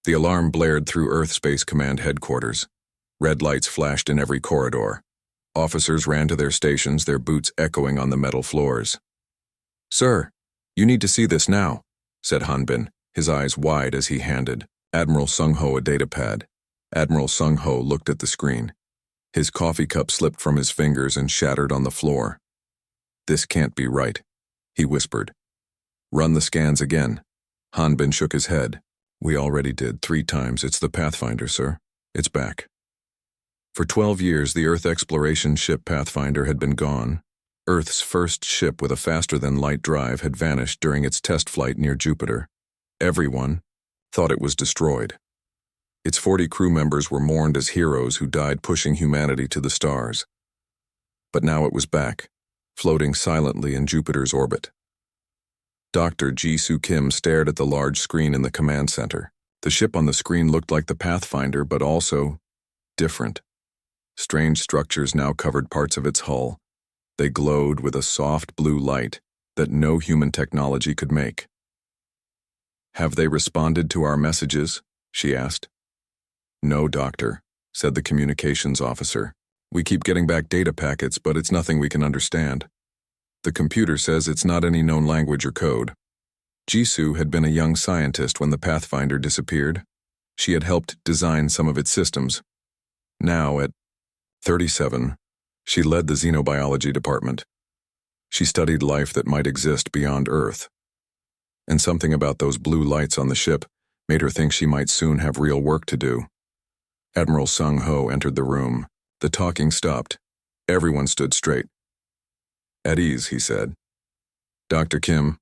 The alarm blared through Earth Space Command headquarters. Red lights flashed in every corridor. Officers ran to their stations, their boots echoing on the metal floors. "Sir, you need to see this now," said Hanbin, his eyes wide as he handed Admiral Sung-ho a datapad. Admiral Sung-ho looked at the screen. His coffee cup slipped from his fingers and shattered on the floor. "This can't be right," he whispered. "Run the scans again." Hanbin shook his head. "We already did 3 times. It's the Pathfinder, sir. It's back." For 12 years, the Earth exploration ship Pathfinder had been gone. Earth's first ship with a faster-than-light drive had vanished during its test flight near Jupiter. Everyone thought it was destroyed. Its 40 crew members were mourned as heroes who died pushing humanity to the stars. But now it was back, floating silently in Jupiter's orbit. Dr. Ji-Soo Kim stared at the large screen in the command center. The ship on the screen looked like the Pathfinder, but also different. Strange structures now covered parts of its hull. They glowed with a soft blue light that no human technology could make. "Have they responded to our messages?" she asked. "No, Doctor," said the communications officer. "We keep getting back data packets, but it's nothing we can understand. The computer says it's not any known language or code." Ji-Soo had been a young scientist when the Pathfinder disappeared. She had helped design some of its systems. Now, at 37, she led the xenobiology department. She studied life that might exist beyond Earth. And something about those blue lights on the ship made her think she might soon have real work to do. Admiral Sung-ho entered the room. The talking stopped. Everyone stood straight. "At ease," he said. "Dr. Kim,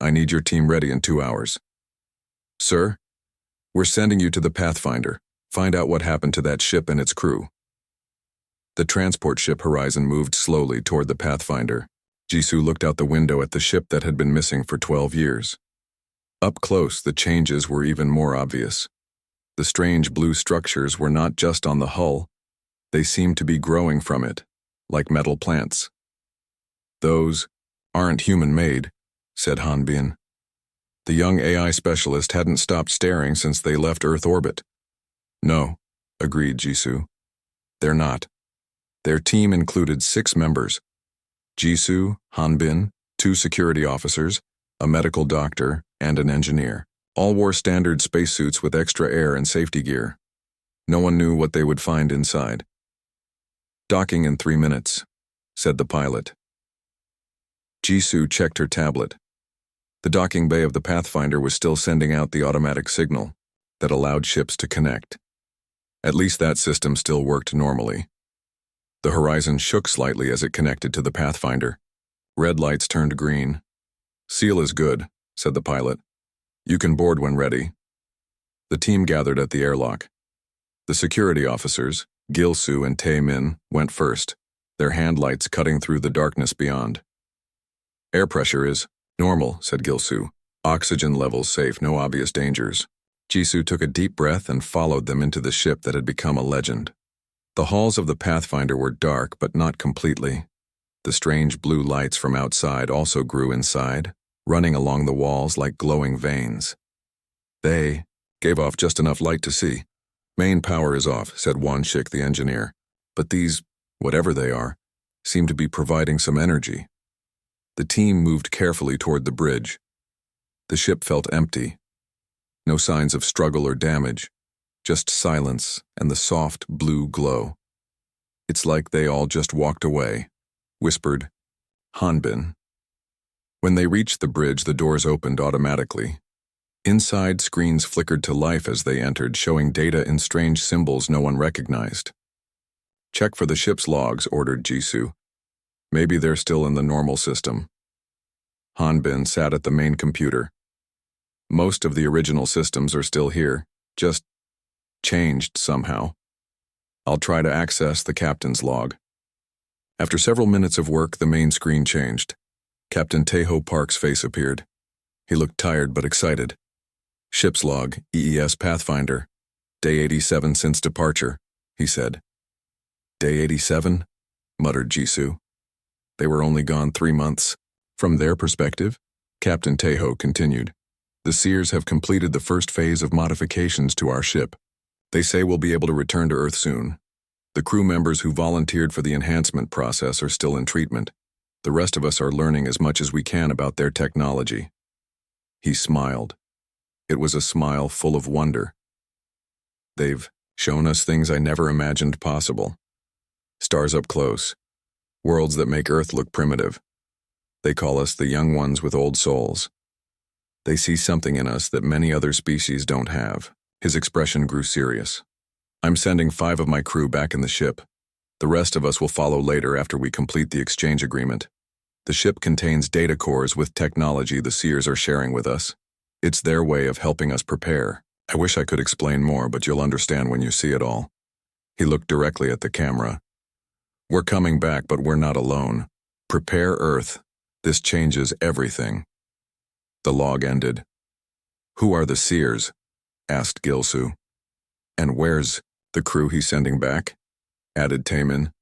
I need your team ready in 2 hours." "Sir, we're sending you to the Pathfinder. Find out what happened to that ship and its crew." The transport ship Horizon moved slowly toward the Pathfinder. Ji-Soo looked out the window at the ship that had been missing for 12 years. Up close, the changes were even more obvious. The strange blue structures were not just on the hull. They seemed to be growing from it, like metal plants. "Those aren't human-made," said Hanbin. The young AI specialist hadn't stopped staring since they left Earth orbit. "No," agreed Ji-Soo. "They're not." Their team included 6 members: Ji-Soo, Hanbin, 2 security officers, a medical doctor, and an engineer. All wore standard spacesuits with extra air and safety gear. No one knew what they would find inside. "Docking in 3 minutes," said the pilot. Ji-Soo checked her tablet. The docking bay of the Pathfinder was still sending out the automatic signal that allowed ships to connect. At least that system still worked normally. The Horizon shook slightly as it connected to the Pathfinder. Red lights turned green. "Seal is good," said the pilot. "You can board when ready." The team gathered at the airlock. The security officers, Gil-Soo and Tae-min, went first, their hand lights cutting through the darkness beyond. "Air pressure is normal," said Gil-Soo. "Oxygen levels safe, no obvious dangers." Ji-Soo took a deep breath and followed them into the ship that had become a legend. The halls of the Pathfinder were dark, but not completely. The strange blue lights from outside also grew inside, running along the walls like glowing veins. They gave off just enough light to see. "Main power is off," said Won-shik, the engineer. "But these, whatever they are, seem to be providing some energy." The team moved carefully toward the bridge. The ship felt empty. No signs of struggle or damage, just silence and the soft blue glow. "It's like they all just walked away," whispered Hanbin. When they reached the bridge, the doors opened automatically. Inside, screens flickered to life as they entered, showing data in strange symbols no one recognized. "Check for the ship's logs," ordered Ji-Soo. "Maybe they're still in the normal system." Hanbin sat at the main computer. "Most of the original systems are still here, just changed somehow. I'll try to access the captain's log." After several minutes of work, the main screen changed. Captain Tae-ho Park's face appeared. He looked tired but excited. "Ship's log, EES Pathfinder. Day 87 since departure," he said. "Day 87? Muttered Ji-Soo. "They were only gone 3 months." From their perspective, Captain Tae-ho continued. The Seers have completed the first phase of modifications to our ship. They say we'll be able to return to Earth soon. The crew members who volunteered for the enhancement process are still in treatment. The rest of us are learning as much as we can about their technology." He smiled. It was a smile full of wonder. "They've shown us things I never imagined possible. Stars up close. Worlds that make Earth look primitive. They call us the young ones with old souls. They see something in us that many other species don't have." His expression grew serious. "I'm sending 5 of my crew back in the ship. The rest of us will follow later after we complete the exchange agreement. The ship contains data cores with technology the Seers are sharing with us. It's their way of helping us prepare. I wish I could explain more, but you'll understand when you see it all." He looked directly at the camera. "We're coming back, but we're not alone. Prepare Earth. This changes everything." The log ended. "Who are the Seers?" asked Gilsu. "And where's the crew he's sending back?" added Taemin.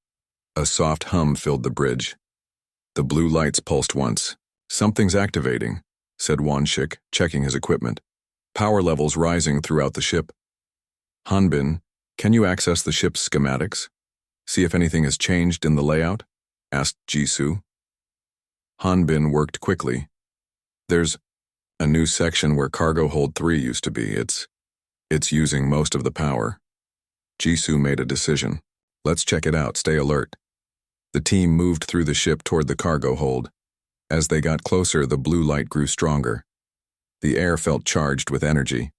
A soft hum filled the bridge. The blue lights pulsed once. "Something's activating," said Wanshik, checking his equipment. "Power levels rising throughout the ship." "Hanbin, can you access the ship's schematics? See if anything has changed in the layout?" asked Jisoo. Hanbin worked quickly. "There's a new section where cargo hold 3 used to be. It's using most of the power." Jisoo made a decision. "Let's check it out, stay alert." The team moved through the ship toward the cargo hold. As they got closer, the blue light grew stronger. The air felt charged with energy.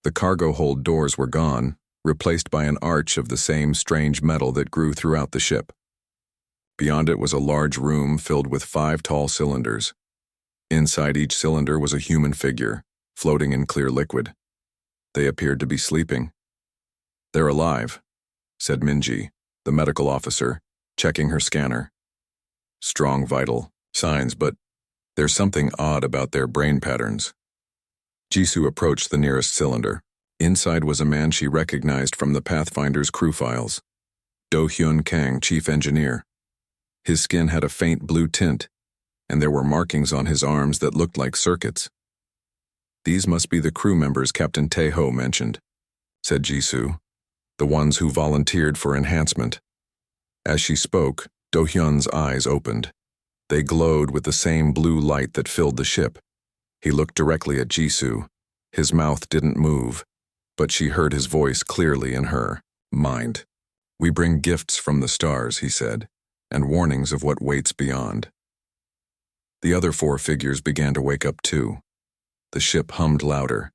The cargo hold doors were gone, replaced by an arch of the same strange metal that grew throughout the ship. Beyond it was a large room filled with 5 tall cylinders. Inside each cylinder was a human figure, floating in clear liquid. They appeared to be sleeping. "They're alive," said Minji, the medical officer, checking her scanner. "Strong vital signs, but there's something odd about their brain patterns." Jisoo approached the nearest cylinder. Inside was a man she recognized from the Pathfinder's crew files. Do-hyun Kang, chief engineer. His skin had a faint blue tint, and there were markings on his arms that looked like circuits. "These must be the crew members Captain Tae-ho mentioned," said Jisoo, "the ones who volunteered for enhancement." As she spoke, Do-hyun's eyes opened. They glowed with the same blue light that filled the ship. He looked directly at Jisoo. His mouth didn't move, but she heard his voice clearly in her mind. "We bring gifts from the stars," he said, "and warnings of what waits beyond." The other 4 figures began to wake up too. The ship hummed louder.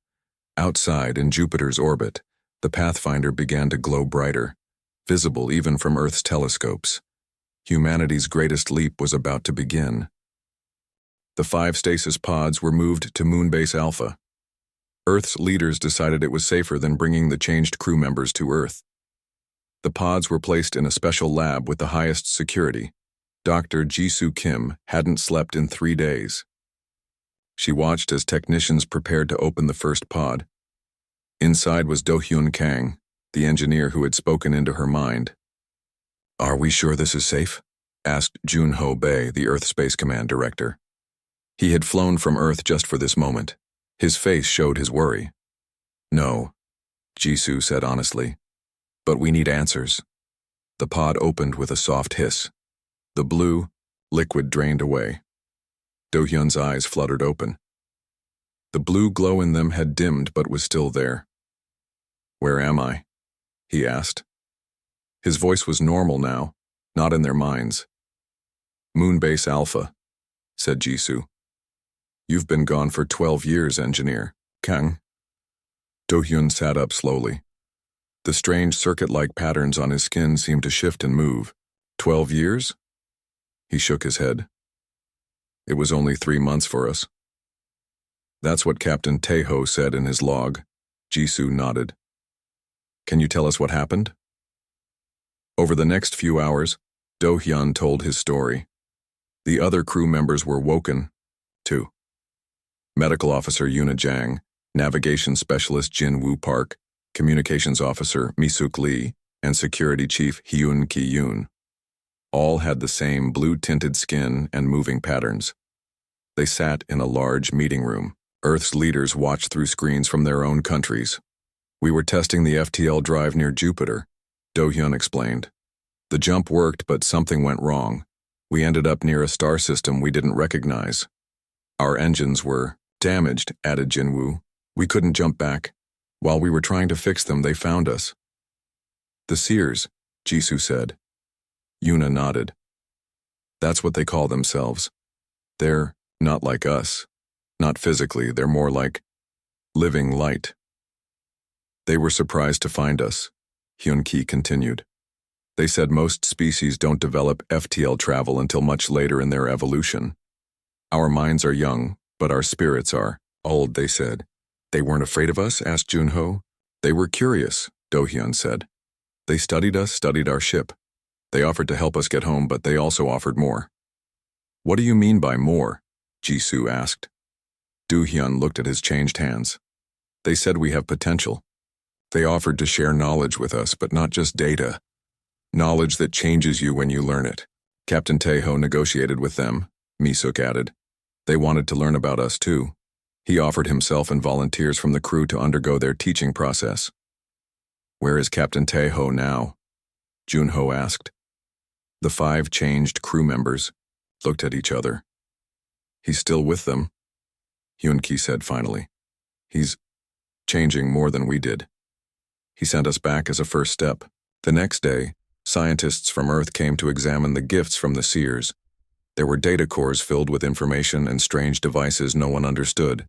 Outside, in Jupiter's orbit, the Pathfinder began to glow brighter, visible even from Earth's telescopes. Humanity's greatest leap was about to begin. The 5 stasis pods were moved to Moonbase Alpha. Earth's leaders decided it was safer than bringing the changed crew members to Earth. The pods were placed in a special lab with the highest security. Dr. Jisoo Kim hadn't slept in 3 days. She watched as technicians prepared to open the first pod. Inside was Do-hyun Kang, the engineer who had spoken into her mind. "Are we sure this is safe?" asked Jun-ho Bae, the Earth Space Command director. He had flown from Earth just for this moment. His face showed his worry. "No," Jisoo said honestly. "But we need answers." The pod opened with a soft hiss. The blue liquid drained away. Do-hyun's eyes fluttered open. The blue glow in them had dimmed but was still there. "Where am I?" he asked. His voice was normal now, not in their minds. "Moonbase Alpha," said Jisoo. "You've been gone for 12 years, engineer. Kang." Do-hyun sat up slowly. The strange circuit-like patterns on his skin seemed to shift and move. 12 years? He shook his head. "It was only 3 months for us." "That's what Captain Tae-ho said in his log." Jisoo nodded. "Can you tell us what happened?" Over the next few hours, Do-hyun told his story. The other crew members were woken, too. Medical Officer Yuna Jang, Navigation Specialist Jin Woo Park, Communications Officer Mi-suk Lee, and Security Chief Hyun Ki-yoon. All had the same blue-tinted skin and moving patterns. They sat in a large meeting room. Earth's leaders watched through screens from their own countries. We were testing the FTL drive near Jupiter, Do-hyun explained. The jump worked, but something went wrong. We ended up near a star system we didn't recognize. Our engines were damaged, added Jinwoo. We couldn't jump back. While we were trying to fix them, they found us. The Seers, Jisoo said. Yuna nodded. That's what they call themselves. They're not like us. Not physically, they're more like living light. They were surprised to find us, Hyun-ki continued. They said most species don't develop FTL travel until much later in their evolution. Our minds are young, but our spirits are old, they said. They weren't afraid of us, asked Junho. They were curious, Do-hyun said. They studied us, studied our ship. They offered to help us get home, but they also offered more. What do you mean by more? Jisoo asked. Do-hyun looked at his changed hands. They said we have potential. They offered to share knowledge with us, but not just data. Knowledge that changes you when you learn it. Captain Taeho negotiated with them, Misuk added. They wanted to learn about us too. He offered himself and volunteers from the crew to undergo their teaching process. Where is Captain Taeho now? Junho asked. The 5 changed crew members looked at each other. He's still with them, Hyun-ki said finally. He's changing more than we did. He sent us back as a first step. The next day, scientists from Earth came to examine the gifts from the Seers. There were data cores filled with information and strange devices no one understood.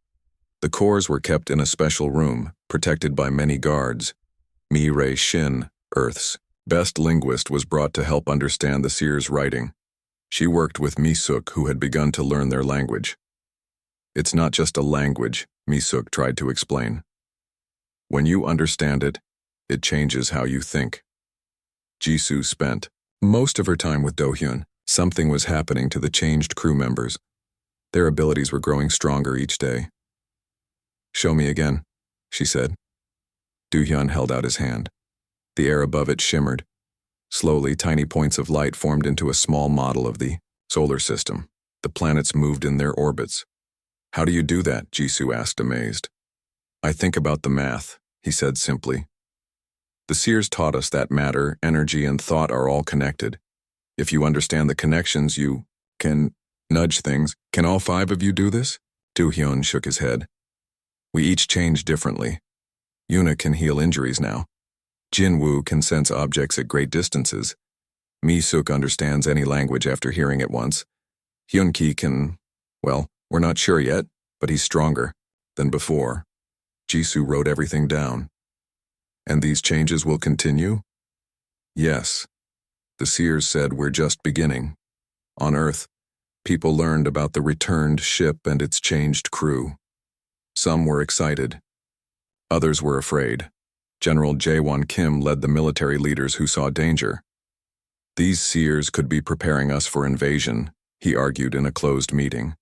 The cores were kept in a special room, protected by many guards. Mi-rae Shin, Earth's best linguist, was brought to help understand the Seers' writing. She worked with Misuk, who had begun to learn their language. It's not just a language, Misuk tried to explain. When you understand it, it changes how you think. Jisoo spent most of her time with Do-hyun. Something was happening to the changed crew members. Their abilities were growing stronger each day. Show me again, she said. Do-hyun held out his hand. The air above it shimmered. Slowly, tiny points of light formed into a small model of the solar system. The planets moved in their orbits. How do you do that? Jisoo asked, amazed. I think about the math, he said simply. The Seers taught us that matter, energy, and thought are all connected. If you understand the connections, you can nudge things. Can all 5 of you do this? Do-hyun shook his head. We each change differently. Yuna can heal injuries now. Jinwoo can sense objects at great distances. Misuk understands any language after hearing it once. Hyun-ki can, well, we're not sure yet, but he's stronger than before. Jisoo wrote everything down. And these changes will continue? Yes. The Seers said we're just beginning. On Earth, people learned about the returned ship and its changed crew. Some were excited. Others were afraid. General Jae-won Kim led the military leaders who saw danger. These Seers could be preparing us for invasion, he argued in a closed meeting.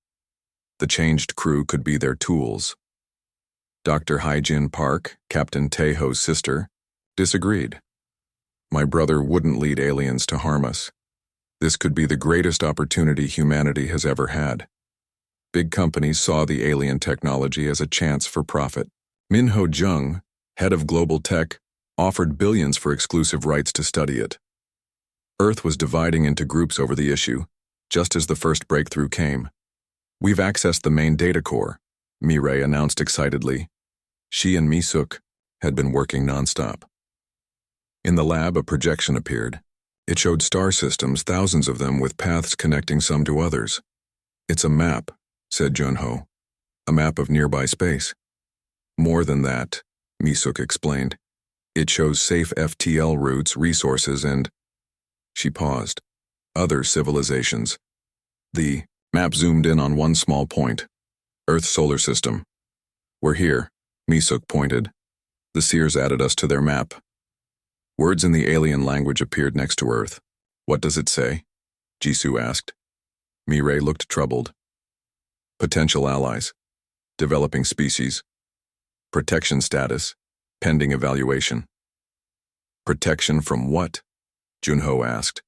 The changed crew could be their tools. Dr. Hae-jin Park, Captain Taeho's sister, disagreed. My brother wouldn't lead aliens to harm us. This could be the greatest opportunity humanity has ever had. Big companies saw the alien technology as a chance for profit. Min-ho Jung, head of global tech, offered billions for exclusive rights to study it. Earth was dividing into groups over the issue, just as the first breakthrough came. We've accessed the main data core, Mi-rae announced excitedly. She and Misuk had been working nonstop. In the lab, a projection appeared. It showed star systems, thousands of them, with paths connecting some to others. It's a map, said Junho. A map of nearby space. More than that, Misuk explained. It shows safe FTL routes, resources, and... She paused. Other civilizations. The map zoomed in on one small point. Earth's solar system. We're here, Misuk pointed. The Seers added us to their map. Words in the alien language appeared next to Earth. What does it say? Jisoo asked. Mi-rae looked troubled. Potential allies. Developing species. Protection status. Pending evaluation. Protection from what? Junho asked.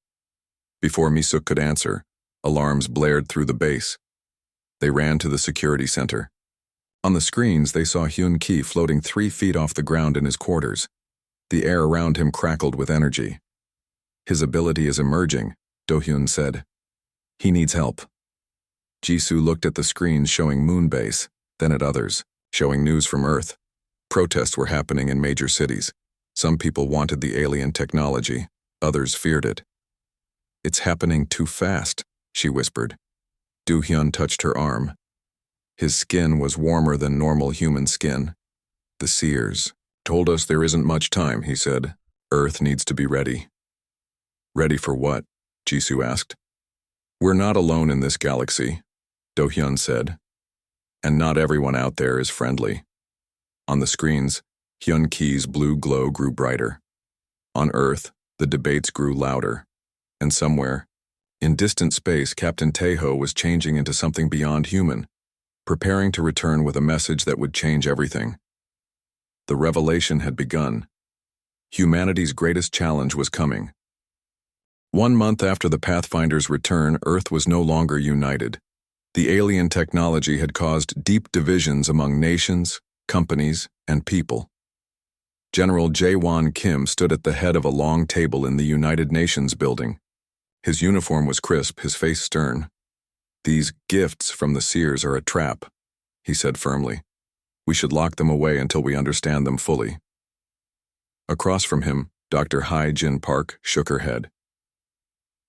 Before Misuk could answer, alarms blared through the base. They ran to the security center. On the screens, they saw Hyun Ki floating 3 feet off the ground in his quarters. The air around him crackled with energy. His ability is emerging, Do-hyun said. He needs help. Jisoo looked at the screens showing Moonbase, then at others, showing news from Earth. Protests were happening in major cities. Some people wanted the alien technology, others feared it. It's happening too fast, she whispered. Do-hyun touched her arm. His skin was warmer than normal human skin. The seers told us there isn't much time, he said. Earth needs to be ready. Ready for what? Jisoo asked. We're not alone in this galaxy, Do-hyun said. And not everyone out there is friendly. On the screens, Hyun Ki's blue glow grew brighter. On Earth, the debates grew louder. And somewhere, in distant space, Captain Taeho was changing into something beyond human, preparing to return with a message that would change everything. The revelation had begun. Humanity's greatest challenge was coming. 1 month after the Pathfinder's return, Earth was no longer united. The alien technology had caused deep divisions among nations, companies, and people. General Jae-won Kim stood at the head of a long table in the United Nations building. His uniform was crisp, his face stern. These gifts from the seers are a trap, he said firmly. We should lock them away until we understand them fully. Across from him, Dr. Hai-Jin Park shook her head.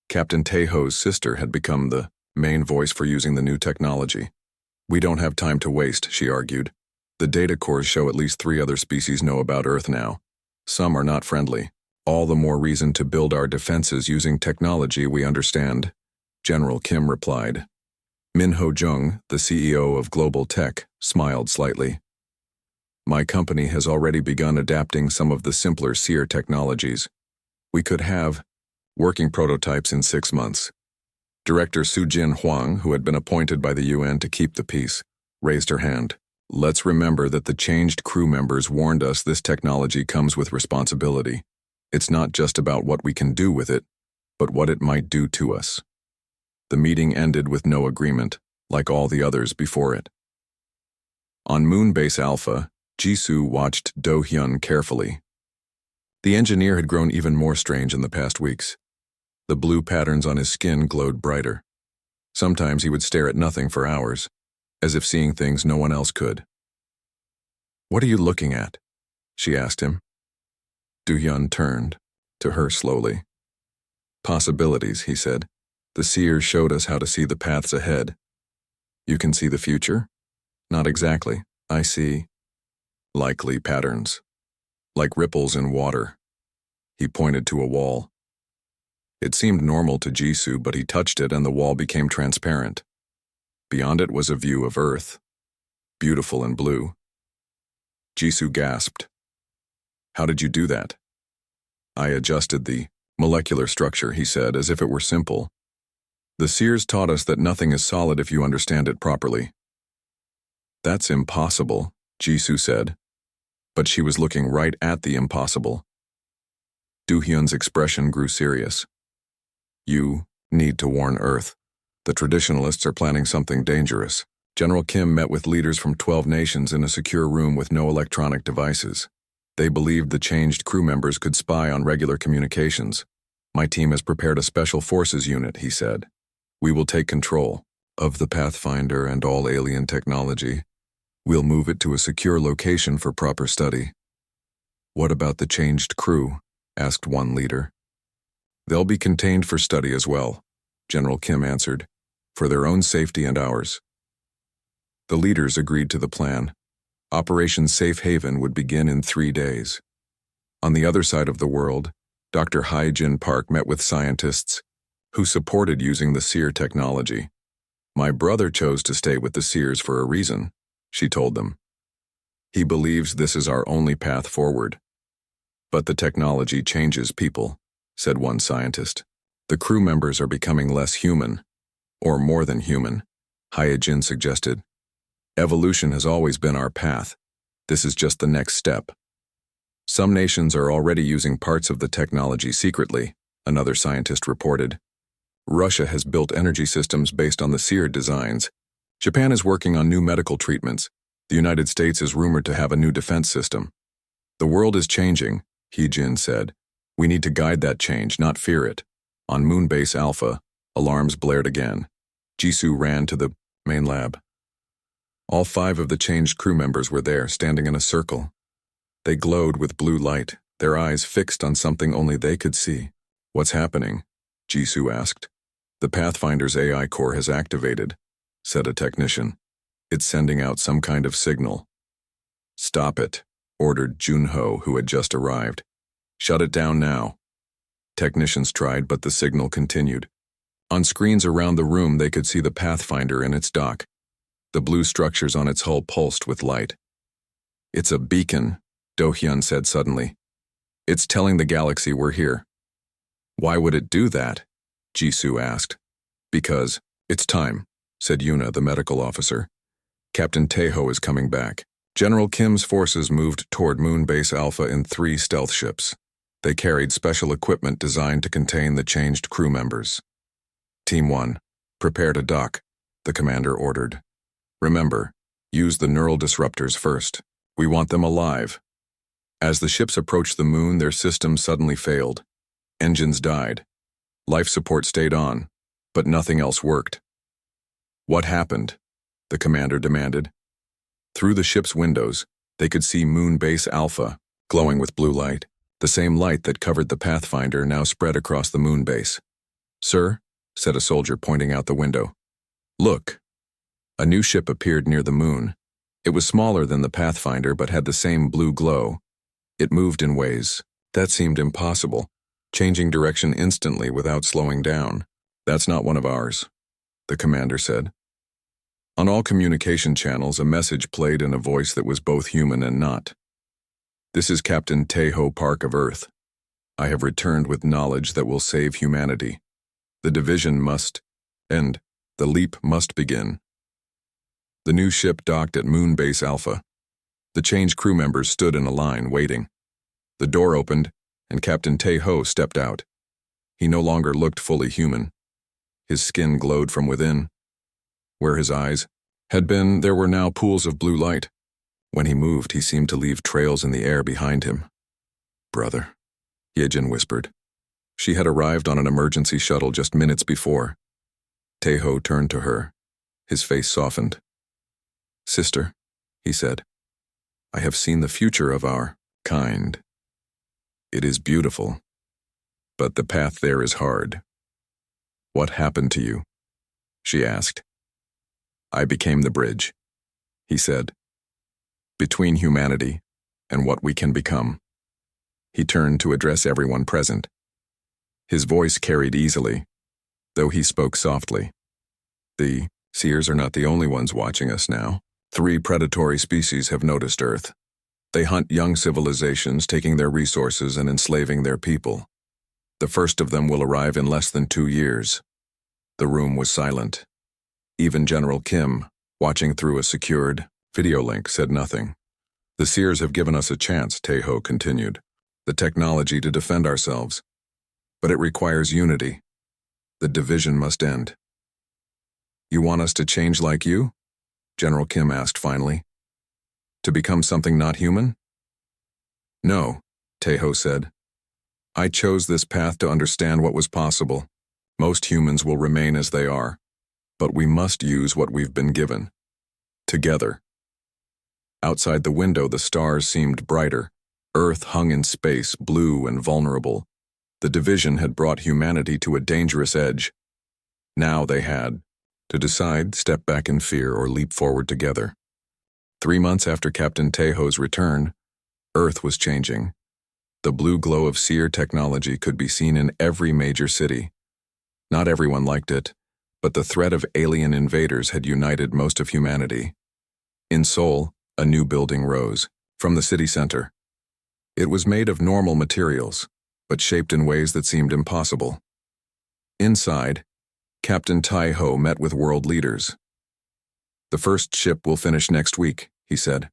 Captain Taeho's sister had become the main voice for using the new technology. We don't have time to waste, she argued. The data cores show at least 3 other species know about Earth now. Some are not friendly. All the more reason to build our defenses using technology we understand, General Kim replied. Min Ho-jung, the CEO of Global Tech, smiled slightly. My company has already begun adapting some of the simpler seer technologies. We could have working prototypes in 6 months. Director Soo-jin Hwang, who had been appointed by the UN to keep the peace, raised her hand. Let's remember that the changed crew members warned us this technology comes with responsibility. It's not just about what we can do with it, but what it might do to us. The meeting ended with no agreement, like all the others before it. On Moonbase Alpha, Jisoo watched Do-hyun carefully. The engineer had grown even more strange in the past weeks. The blue patterns on his skin glowed brighter. Sometimes he would stare at nothing for hours, as if seeing things no one else could. What are you looking at? She asked him. Do-hyun turned to her slowly. Possibilities, he said. The seers showed us how to see the paths ahead. You can see the future? Not exactly. I see likely patterns, like ripples in water. He pointed to a wall. It seemed normal to Jisoo, but he touched it and the wall became transparent. Beyond it was a view of Earth, beautiful and blue. Jisoo gasped. How did you do that? I adjusted the molecular structure, he said, as if it were simple. The seers taught us that nothing is solid if you understand it properly. That's impossible, Jisoo said. But she was looking right at the impossible. Do-hyun's expression grew serious. You need to warn Earth. The traditionalists are planning something dangerous. General Kim met with leaders from 12 nations in a secure room with no electronic devices. They believed the changed crew members could spy on regular communications. My team has prepared a special forces unit, he said. We will take control of the Pathfinder and all alien technology. We'll move it to a secure location for proper study. What about the changed crew? Asked one leader. They'll be contained for study as well, General Kim answered, for their own safety and ours. The leaders agreed to the plan. Operation Safe Haven would begin in 3 days. On the other side of the world, Dr. Hai-Jin Park met with scientists who supported using the seer technology. My brother chose to stay with the seers for a reason, she told them. He believes this is our only path forward. But the technology changes people, said one scientist. The crew members are becoming less human, or more than human, Hai-Jin suggested. Evolution has always been our path. This is just the next step. Some nations are already using parts of the technology secretly, another scientist reported. Russia has built energy systems based on the seer designs. Japan is working on new medical treatments. The United States is rumored to have a new defense system. The world is changing, He-Jin said. We need to guide that change, not fear it. On Moonbase Alpha, alarms blared again. Jisoo ran to the main lab. All 5 of the changed crew members were there, standing in a circle. They glowed with blue light, their eyes fixed on something only they could see. What's happening? Jisoo asked. The Pathfinder's AI core has activated, said a technician. It's sending out some kind of signal. Stop it, ordered Junho, who had just arrived. Shut it down now. Technicians tried, but the signal continued. On screens around the room, they could see the Pathfinder in its dock. The blue structures on its hull pulsed with light. It's a beacon, Do-hyun said suddenly. It's telling the galaxy we're here. Why would it do that? Jisoo asked. Because it's time, said Yuna, the medical officer. Captain Taeho is coming back. General Kim's forces moved toward Moonbase Alpha in 3 stealth ships. They carried special equipment designed to contain the changed crew members. Team 1, prepare to dock, the commander ordered. Remember, use the neural disruptors first. We want them alive. As the ships approached the moon, their systems suddenly failed. Engines died. Life support stayed on, but nothing else worked. What happened? The commander demanded. Through the ship's windows, they could see Moonbase Alpha, glowing with blue light. The same light that covered the Pathfinder now spread across the moon base. Sir, said a soldier pointing out the window. Look. A new ship appeared near the moon. It was smaller than the Pathfinder but had the same blue glow. It moved in ways that seemed impossible, changing direction instantly without slowing down. That's not one of ours, the commander said. On all communication channels, a message played in a voice that was both human and not. This is Captain Taeho Park of Earth. I have returned with knowledge that will save humanity. The division must end. The leap must begin. The new ship docked at Moonbase Alpha. The changed crew members stood in a line, waiting. The door opened, and Captain Taeho stepped out. He no longer looked fully human. His skin glowed from within. Where his eyes had been, there were now pools of blue light. When he moved, he seemed to leave trails in the air behind him. Brother, Yejin whispered. She had arrived on an emergency shuttle just minutes before. Taeho turned to her. His face softened. Sister, he said, I have seen the future of our kind. It is beautiful, but the path there is hard. What happened to you? She asked. I became the bridge, he said, between humanity and what we can become. He turned to address everyone present. His voice carried easily, though he spoke softly. The seers are not the only ones watching us now. 3 predatory species have noticed Earth. They hunt young civilizations, taking their resources and enslaving their people. The first of them will arrive in less than 2 years. The room was silent. Even General Kim, watching through a secured video link, said nothing. The seers have given us a chance, Taeho continued. The technology to defend ourselves. But it requires unity. The division must end. You want us to change like you? General Kim asked finally. To become something not human? No, Taeho said. I chose this path to understand what was possible. Most humans will remain as they are, but we must use what we've been given. Together. Outside the window, the stars seemed brighter. Earth hung in space, blue and vulnerable. The division had brought humanity to a dangerous edge. Now they had to decide, step back in fear, or leap forward together. 3 months after Captain Taeho's return, Earth was changing. The blue glow of seer technology could be seen in every major city. Not everyone liked it, but the threat of alien invaders had united most of humanity. In Seoul, a new building rose from the city center. It was made of normal materials, but shaped in ways that seemed impossible. Inside, Captain Taeho met with world leaders. The first ship will finish next week, he said.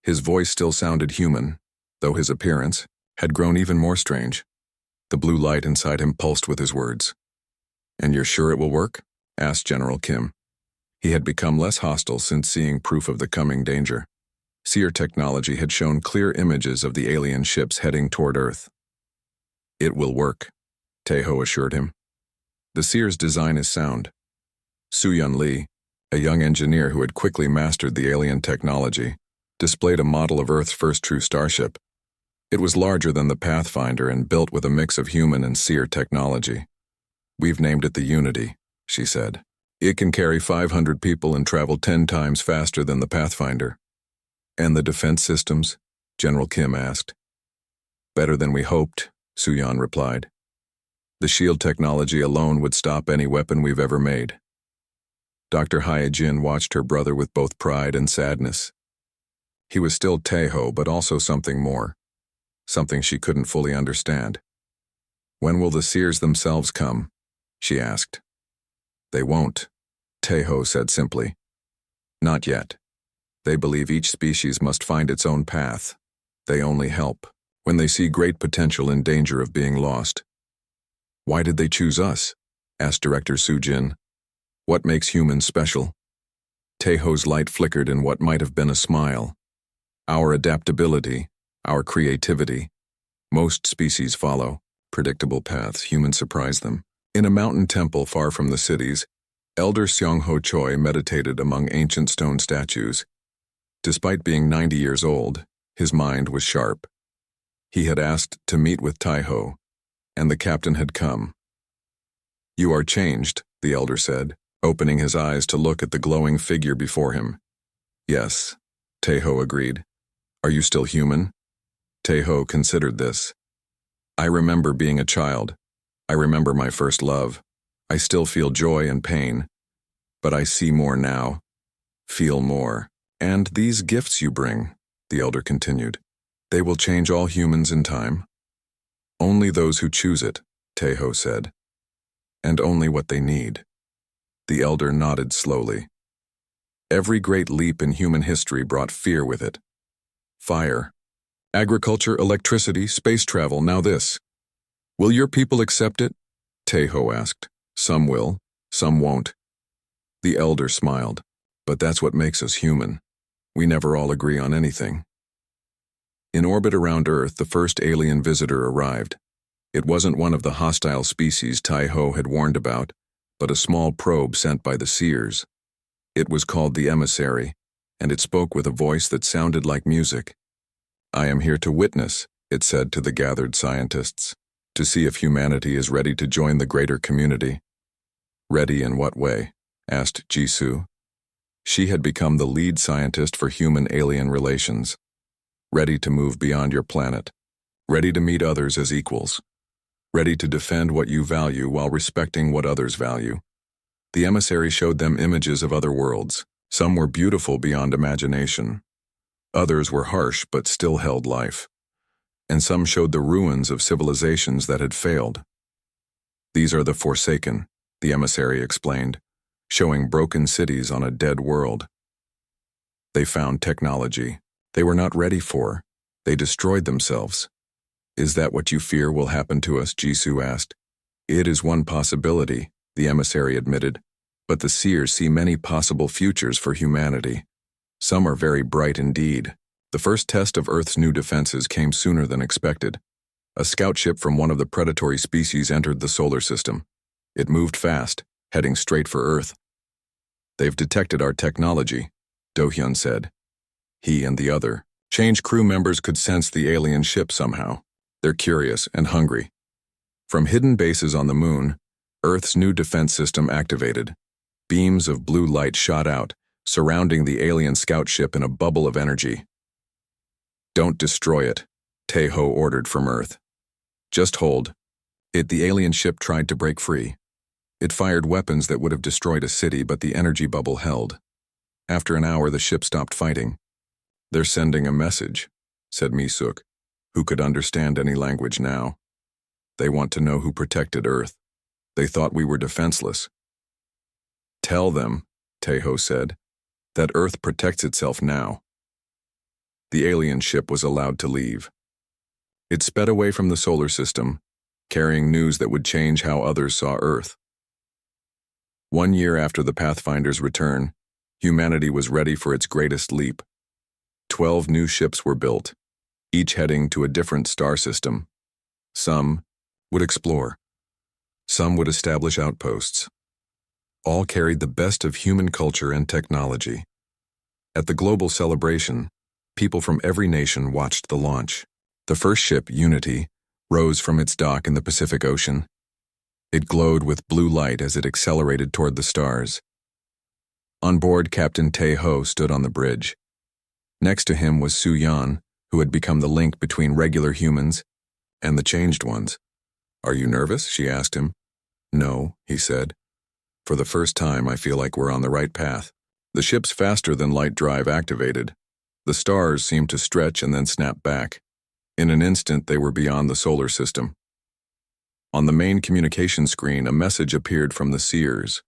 His voice still sounded human, though his appearance had grown even more strange. The blue light inside him pulsed with his words. And you're sure it will work? Asked General Kim. He had become less hostile since seeing proof of the coming danger. Seer technology had shown clear images of the alien ships heading toward Earth. "It will work," Taeho assured him. "The Seer's design is sound." Soo-Yun Lee, a young engineer who had quickly mastered the alien technology, displayed a model of Earth's first true starship. It was larger than the Pathfinder and built with a mix of human and Seer technology. "We've named it the Unity," she said. "It can carry 500 people and travel 10 times faster than the Pathfinder." "And the defense systems?" General Kim asked. "Better than we hoped," Soo-Yun replied. "The shield technology alone would stop any weapon we've ever made." Dr. Hyojin watched her brother with both pride and sadness. He was still Taeho, but also something more. Something she couldn't fully understand. "When will the Seers themselves come?" she asked. "They won't," Taeho said simply. "Not yet. They believe each species must find its own path. They only help when they see great potential in danger of being lost." "Why did they choose us?" asked Director Soo-Jin. "What makes humans special?" Taeho's light flickered in what might have been a smile. "Our adaptability, our creativity. Most species follow predictable paths. Humans surprise them." In a mountain temple far from the cities, Elder Seong-ho Choi meditated among ancient stone statues. Despite being 90 years old, his mind was sharp. He had asked to meet with Taeho, and the captain had come. "You are changed," the elder said, opening his eyes to look at the glowing figure before him. "Yes," Taeho agreed. "Are you still human?" Taeho considered this. "I remember being a child. I remember my first love. I still feel joy and pain. But I see more now, feel more. And these gifts you bring," the elder continued, "they will change all humans in time." "Only those who choose it," Taeho said. "And only what they need." The elder nodded slowly. "Every great leap in human history brought fear with it. Fire, agriculture, electricity, space travel, now this. Will your people accept it?" Taeho asked. "Some will, some won't." The elder smiled. "But that's what makes us human. We never all agree on anything." In orbit around Earth, the first alien visitor arrived. It wasn't one of the hostile species Taeho had warned about, but a small probe sent by the Seers. It was called the Emissary, and it spoke with a voice that sounded like music. "I am here to witness," it said to the gathered scientists, "to see if humanity is ready to join the greater community." "Ready in what way?" asked Jisoo. She had become the lead scientist for human-alien relations. "Ready to move beyond your planet. Ready to meet others as equals. Ready to defend what you value while respecting what others value." The emissary showed them images of other worlds. Some were beautiful beyond imagination. Others were harsh but still held life. And some showed the ruins of civilizations that had failed. "These are the Forsaken," the emissary explained, showing broken cities on a dead world. "They found technology they were not ready for. They destroyed themselves." "Is that what you fear will happen to us?" Jisoo asked. "It is one possibility," the emissary admitted, "but the Seers see many possible futures for humanity. Some are very bright indeed." The first test of Earth's new defenses came sooner than expected. A scout ship from one of the predatory species entered the solar system. It moved fast, heading straight for Earth. "They've detected our technology," Do-hyun said. He and the other Change crew members could sense the alien ship somehow. They're curious and hungry. From hidden bases on the moon, Earth's new defense system activated. Beams of blue light shot out, surrounding the alien scout ship in a bubble of energy. "Don't destroy it," Taeho ordered from Earth. "Just hold." The alien ship tried to break free. It fired weapons that would have destroyed a city, but the energy bubble held. After an hour, the ship stopped fighting. "They're sending a message," said Mi-suk, who could understand any language now. "They want to know who protected Earth. They thought we were defenseless." "Tell them," Taeho said, "that Earth protects itself now." The alien ship was allowed to leave. It sped away from the solar system, carrying news that would change how others saw Earth. 1 year after the Pathfinder's return, humanity was ready for its greatest leap. 12 new ships were built, each heading to a different star system. Some would explore. Some would establish outposts. All carried the best of human culture and technology. At the global celebration, people from every nation watched the launch. The first ship, Unity, rose from its dock in the Pacific Ocean. It glowed with blue light as it accelerated toward the stars. On board, Captain Tae-ho stood on the bridge. Next to him was Su-yan, who had become the link between regular humans and the changed ones. "Are you nervous?" she asked him. "No," he said. "For the first time, I feel like we're on the right path." The ship's faster-than-light drive activated. The stars seemed to stretch and then snap back. In an instant, they were beyond the solar system. On the main communication screen, a message appeared from the Seers.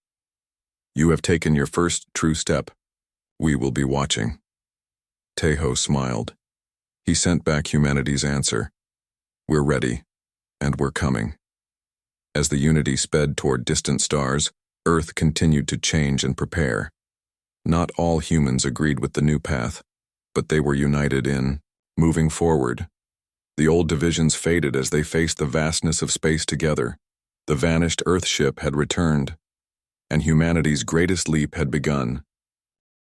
"You have taken your first true step. We will be watching." Tae-ho smiled. He sent back humanity's answer. "We're ready, and we're coming." As the Unity sped toward distant stars, Earth continued to change and prepare. Not all humans agreed with the new path, but they were united in moving forward. The old divisions faded as they faced the vastness of space together. The vanished Earth ship had returned, and humanity's greatest leap had begun.